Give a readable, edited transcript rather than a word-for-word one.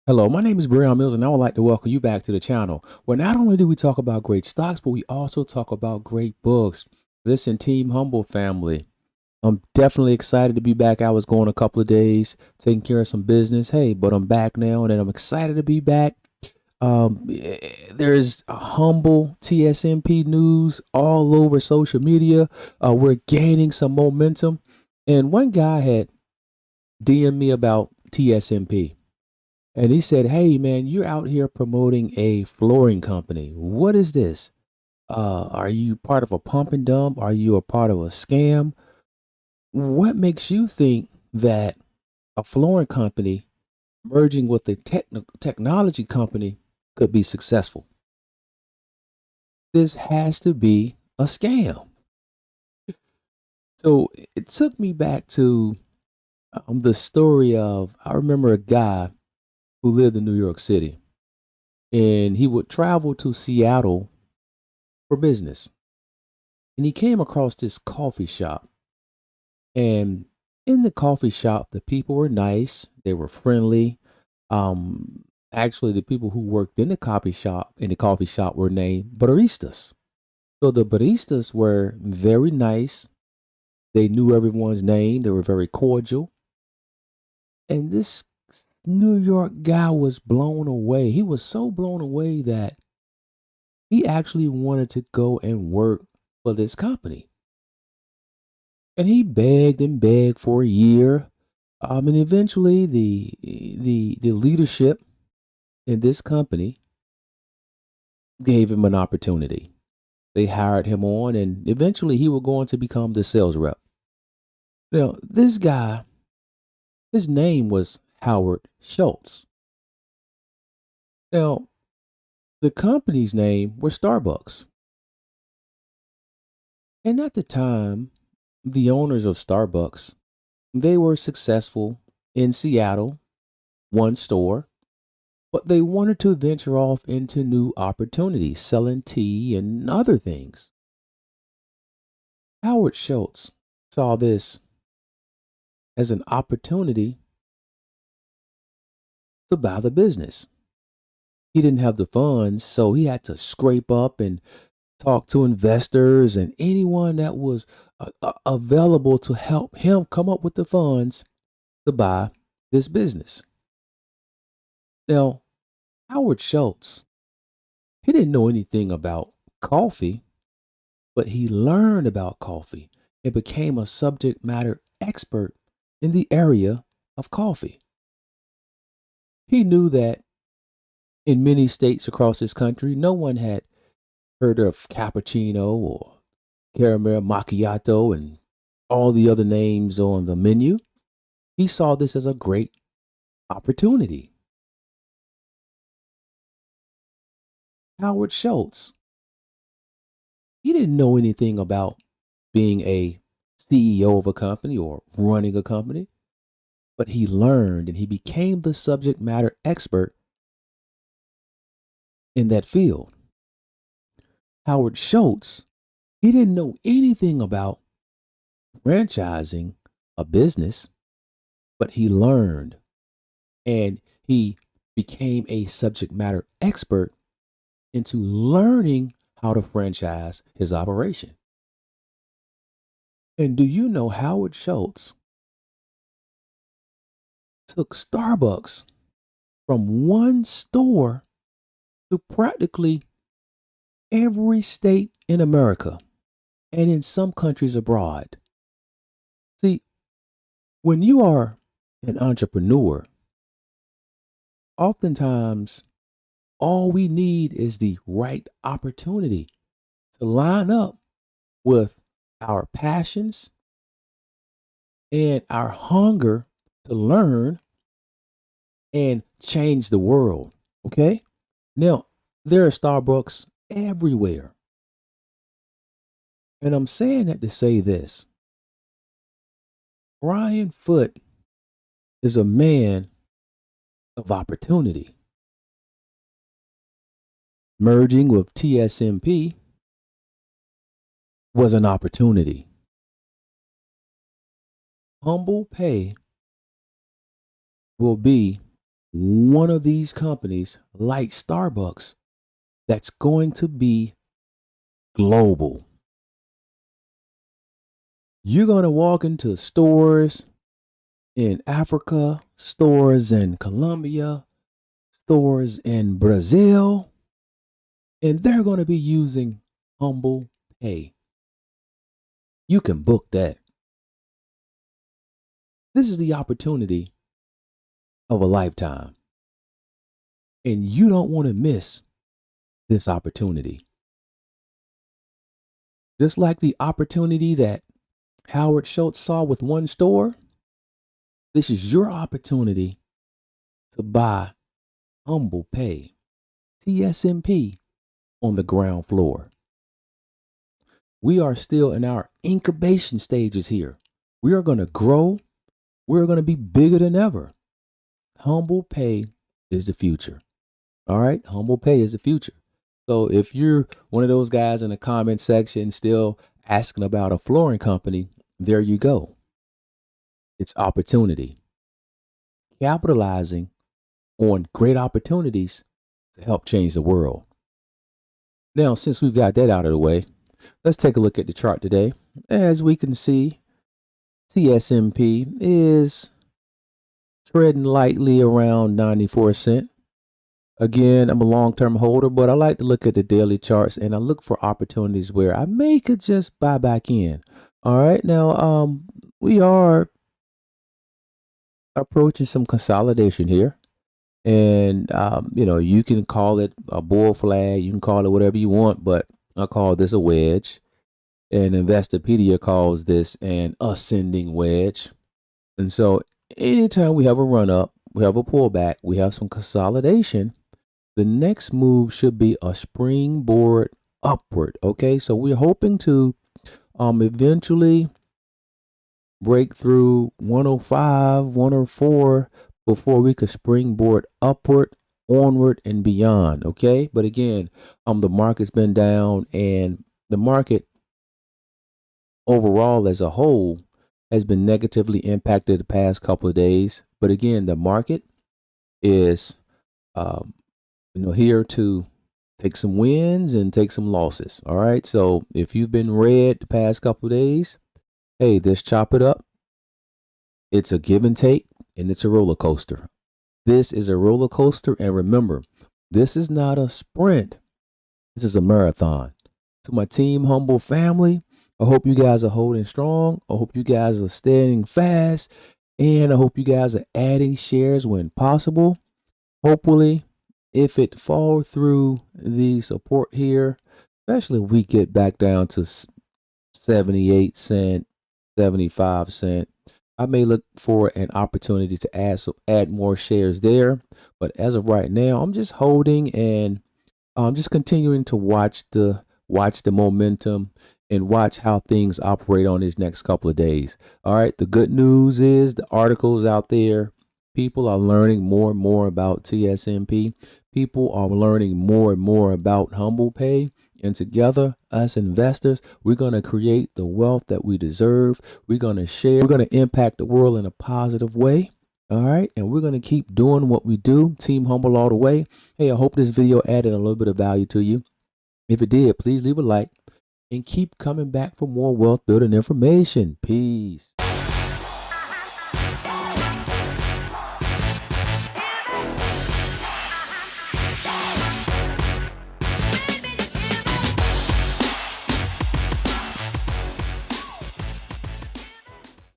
Hello, my name is Brehon and I would like to welcome you back to the channel, where not only do we talk about great stocks, but we also talk about great books. Listen, Team Humble family, I'm definitely excited to be back. I was going a couple of days taking care of some business. Hey, but I'm back now, and I'm excited to be back. There's a humble TSMP news all over social media. We're gaining some momentum, and one guy had DM'd me about TSMP. And he said, "Hey man, you're out here promoting a flooring company. What is this? Are you part of a pump and dump? Are you a part of a scam? What makes you think that a flooring company merging with a technology company could be successful? This has to be a scam." So it took me back to the story of I remember a guy who lived in New York City, and he would travel to Seattle for business. And he came across this coffee shop. And in the coffee shop, the people were nice, they were friendly. Actually, the people who worked in the coffee shop were named baristas. So the baristas were very nice. They knew everyone's name. They were very cordial. And this New York guy was blown away. He was so blown away that he actually wanted to go and work for this company. And he begged and begged for a year. And eventually the leadership in this company gave him an opportunity. They hired him on, and eventually he was going to become the sales rep. Now, this guy, his name was Howard Schultz. Now, the company's name was Starbucks. And at the time, the owners of Starbucks, they were successful in Seattle, one store, but they wanted to venture off into new opportunities, selling tea and other things. Howard Schultz saw this as an opportunity to buy the business. He didn't have the funds, so he had to scrape up and talk to investors and anyone that was available to help him come up with the funds to buy this business. Now, Howard Schultz, he didn't know anything about coffee, but he learned about coffee and became a subject matter expert in the area of coffee. He knew that in many states across this country, no one had heard of cappuccino or caramel macchiato and all the other names on the menu. He saw this as a great opportunity. Howard Schultz, he didn't know anything about being a CEO of a company or running a company, but he learned and he became the subject matter expert in that field. Howard Schultz, he didn't know anything about franchising a business, but he learned and he became a subject matter expert into learning how to franchise his operation. And do you know Howard Schultz took Starbucks from one store to practically every state in America and in some countries abroad? See, when you are an entrepreneur, oftentimes all we need is the right opportunity to line up with our passions and our hunger to learn and change the world. Okay? Now, there are Starbucks everywhere. And I'm saying that to say this: Brian Foote is a man of opportunity. Merging with TSMP was an opportunity. Humble Pay will be one of these companies like Starbucks that's going to be global. You're going to walk into stores in Africa, stores in Colombia, stores in Brazil, and they're going to be using Humble Pay. You can book that. This is the opportunity of a lifetime, and you don't want to miss this opportunity. Just like the opportunity that Howard Schultz saw with one store, this is your opportunity to buy Humble Pay, Tsnp, on the ground floor. We are still in our incubation stages here. We are going to grow. We're going to be bigger than ever. Humble Pay is the future. All right? Humble Pay is the future. So if you're one of those guys in the comment section still asking about a flooring company, there you go. It's opportunity. Capitalizing on great opportunities to help change the world. Now, since we've got that out of the way, let's take a look at the chart today. As we can see, Tsnp is treading lightly around 94 cents. Again, I'm a long-term holder, but I like to look at the daily charts and I look for opportunities where I could just buy back in. All right, now we are approaching some consolidation here. And, you can call it a bull flag. You can call it whatever you want, but I call this a wedge. And Investopedia calls this an ascending wedge. And so anytime we have a run up, we have a pullback, we have some consolidation, the next move should be a springboard upward. Okay, so we're hoping to eventually break through 105, 104 before we could springboard upward, onward, and beyond. Okay, but again, the market's been down, and the market overall as a whole has been negatively impacted the past couple of days. But again, the market is here to take some wins and take some losses. All right, so if you've been red the past couple of days, hey, just chop it up. It's a give and take, and it's a roller coaster. This is a roller coaster, and remember, this is not a sprint. This is a marathon. To my Team Humble family, I hope you guys are holding strong. I hope you guys are staying fast, and I hope you guys are adding shares when possible. Hopefully, if it falls through the support here, especially if we get back down to 78 cent, 75 cent, I may look for an opportunity to add more shares there. But as of right now, I'm just holding, and I'm just continuing to watch the momentum and watch how things operate on these next couple of days. All right. The good news is the articles out there. People are learning more and more about Tsnp. People are learning more and more about Humble Pay. And together, us investors, we're going to create the wealth that we deserve. We're going to share. We're going to impact the world in a positive way. All right. And we're going to keep doing what we do. Team Humble all the way. Hey, I hope this video added a little bit of value to you. If it did, please leave a like and keep coming back for more wealth building information. Peace.